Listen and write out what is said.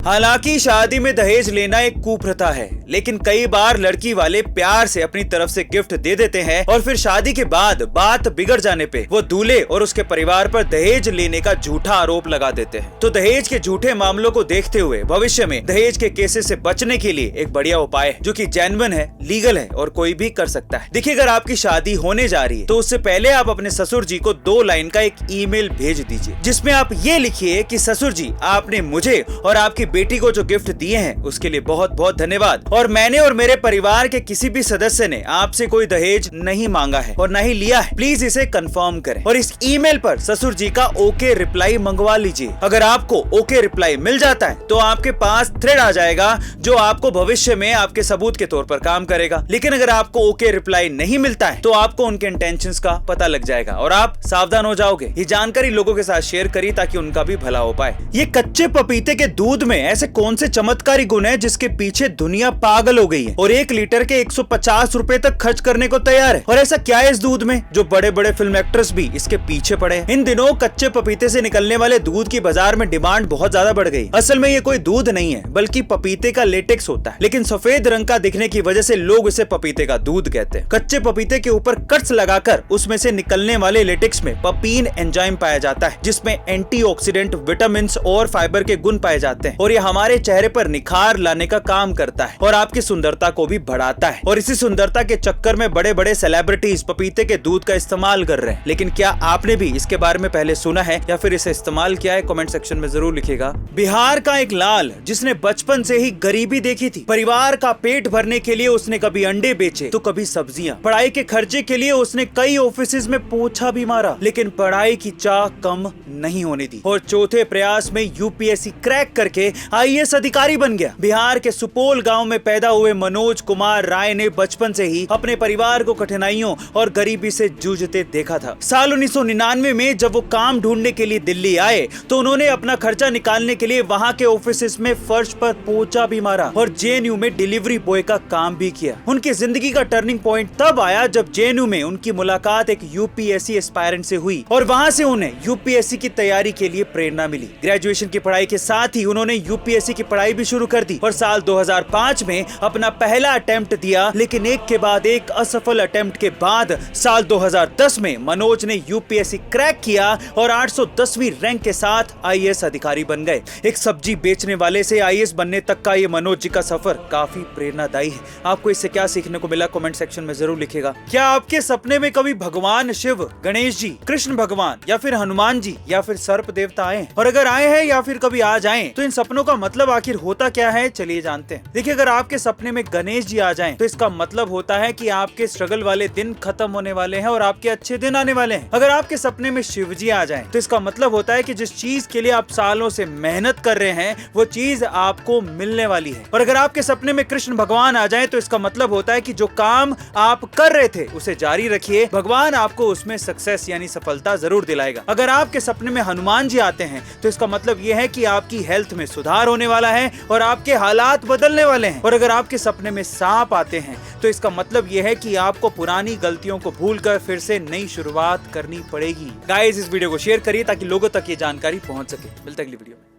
हालांकि शादी में दहेज लेना एक कुप्रथा है, लेकिन कई बार लड़की वाले प्यार से अपनी तरफ से गिफ्ट दे देते हैं और फिर शादी के बाद बात बिगड़ जाने पे वो दूल्हे और उसके परिवार पर दहेज लेने का झूठा आरोप लगा देते हैं। तो दहेज के झूठे मामलों को देखते हुए भविष्य में दहेज के केसेस से बचने के लिए एक बढ़िया उपाय जो कि जेन्युइन है, लीगल है और कोई भी कर सकता है। देखिए, अगर आपकी शादी होने जा रही है तो उससे पहले आप अपने ससुर जी को 2 लाइन का एक ईमेल भेज दीजिए, जिसमें आप ये लिखिए कि ससुर जी, आपने मुझे और आपकी बेटी को जो गिफ्ट दिए हैं उसके लिए बहुत बहुत धन्यवाद, और मैंने और मेरे परिवार के किसी भी सदस्य ने आपसे कोई दहेज नहीं मांगा है और नहीं लिया है, प्लीज इसे कंफर्म करें। और इस ईमेल पर ससुर जी का ओके रिप्लाई मंगवा लीजिए। अगर आपको ओके रिप्लाई मिल जाता है तो आपके पास थ्रेड आ जाएगा जो आपको भविष्य में आपके सबूत के तौर पर काम करेगा। लेकिन अगर आपको ओके रिप्लाई नहीं मिलता है तो आपको उनके इंटेंशंस का पता लग जाएगा और आप सावधान हो जाओगे। ये जानकारी लोगों के साथ शेयर करिए ताकि उनका भी भला हो पाए। ये कच्चे पपीते के दूध में ऐसे कौन से चमत्कारी गुण है जिसके पीछे दुनिया पागल हो गई है और 1 लीटर के 150 रुपए तक खर्च करने को तैयार है? और ऐसा क्या है इस दूध में जो बड़े बड़े फिल्म एक्टर्स भी इसके पीछे पड़े हैं? इन दिनों कच्चे पपीते से निकलने वाले दूध की बाजार में डिमांड बहुत ज्यादा बढ़ गई। असल में ये कोई दूध नहीं है बल्कि पपीते का लेटेक्स होता है, लेकिन सफेद रंग का दिखने की वजह से लोग इसे पपीते का दूध कहते हैं। कच्चे पपीते के ऊपर कट्स लगाकर उसमें से निकलने वाले लेटेक्स में पपीन एंजाइम पाया जाता है, जिसमें एंटीऑक्सीडेंट, विटामिन और फाइबर के गुण पाए जाते हैं और ये हमारे चेहरे पर निखार लाने का काम करता है और आपकी सुंदरता को भी बढ़ाता है। और इसी सुंदरता के चक्कर में बड़े बड़े सेलिब्रिटीज पपीते के दूध का इस्तेमाल कर रहे हैं। लेकिन क्या आपने भी इसके बारे में पहले सुना है या फिर इसे इस्तेमाल किया है? कमेंट सेक्शन में जरूर लिखिएगा। बिहार का एक लाल जिसने बचपन से ही गरीबी देखी थी, परिवार का पेट भरने के लिए उसने कभी अंडे बेचे तो कभी सब्जियां, पढ़ाई के खर्चे के लिए उसने कई ऑफिसेज में पोछा भी मारा, लेकिन पढ़ाई की चाह कम नहीं होने दी और चौथे प्रयास में यूपीएससी क्रैक करके आईएएस अधिकारी बन गया। बिहार के सुपौल गांव में पैदा हुए मनोज कुमार राय ने बचपन से ही अपने परिवार को कठिनाइयों और गरीबी से जूझते देखा था। साल 1999 में जब वो काम ढूंढने के लिए दिल्ली आए तो उन्होंने अपना खर्चा निकालने के लिए वहां के ऑफिस में फर्श पर पोछा भी मारा और जेएनयू में डिलीवरी बॉय का काम भी किया। उनकी जिंदगी का टर्निंग पॉइंट तब आया जब जेएनयू में उनकी मुलाकात एक यूपीएससी एस्पायरेंट से हुई और वहां से उन्हें यूपीएससी की तैयारी के लिए प्रेरणा मिली। ग्रेजुएशन की पढ़ाई के साथ ही उन्होंने यूपीएससी की पढ़ाई भी शुरू कर दी और साल 2005 में अपना पहला अटेम्प्ट दिया, लेकिन एक के बाद एक असफल अटेम्प्ट के बाद साल 2010 में मनोज ने यूपीएससी क्रैक किया और 810वीं रैंक के साथ आईएएस अधिकारी बन गए। एक सब्जी बेचने वाले से आईएएस बनने तक का ये मनोज जी का सफर काफी प्रेरणादायी है। आपको इससे क्या सीखने को मिला? कमेंट सेक्शन में जरूर लिखिएगा। क्या आपके सपने में कभी भगवान शिव, गणेश जी, कृष्ण भगवान या फिर हनुमान जी या फिर सर्प देवता आए? और अगर आए हैं या फिर कभी आ जाएं तो इन सपनों का मतलब आखिर होता क्या है? चलिए जानते हैं। देखिए, अगर आपके सपने में गणेश जी आ जाएं तो इसका मतलब होता है कि आपके स्ट्रगल वाले दिन खत्म होने वाले हैं और आपके अच्छे दिन आने वाले हैं। अगर आपके सपने में शिव जी आ जाएं तो इसका मतलब होता है कि जिस चीज के लिए आप सालों से मेहनत कर रहे हैं वो चीज आपको मिलने वाली है। और अगर आपके सपने में कृष्ण भगवान आ जाएं तो इसका मतलब होता है कि जो काम आप कर रहे थे उसे जारी रखिए, भगवान आपको उसमें सक्सेस यानी सफलता जरूर दिलाएगा। अगर आपके सपने में हनुमान जी आते हैं तो इसका मतलब यह है कि आपकी हेल्थ में सुधार होने वाला है और आपके हालात बदलने वाले हैं। और अगर आपके सपने में सांप आते हैं तो इसका मतलब यह है कि आपको पुरानी गलतियों को भूलकर फिर से नई शुरुआत करनी पड़ेगी। गाइस, इस वीडियो को शेयर करिए ताकि लोगों तक ये जानकारी पहुंच सके। मिलते हैं अगली वीडियो में।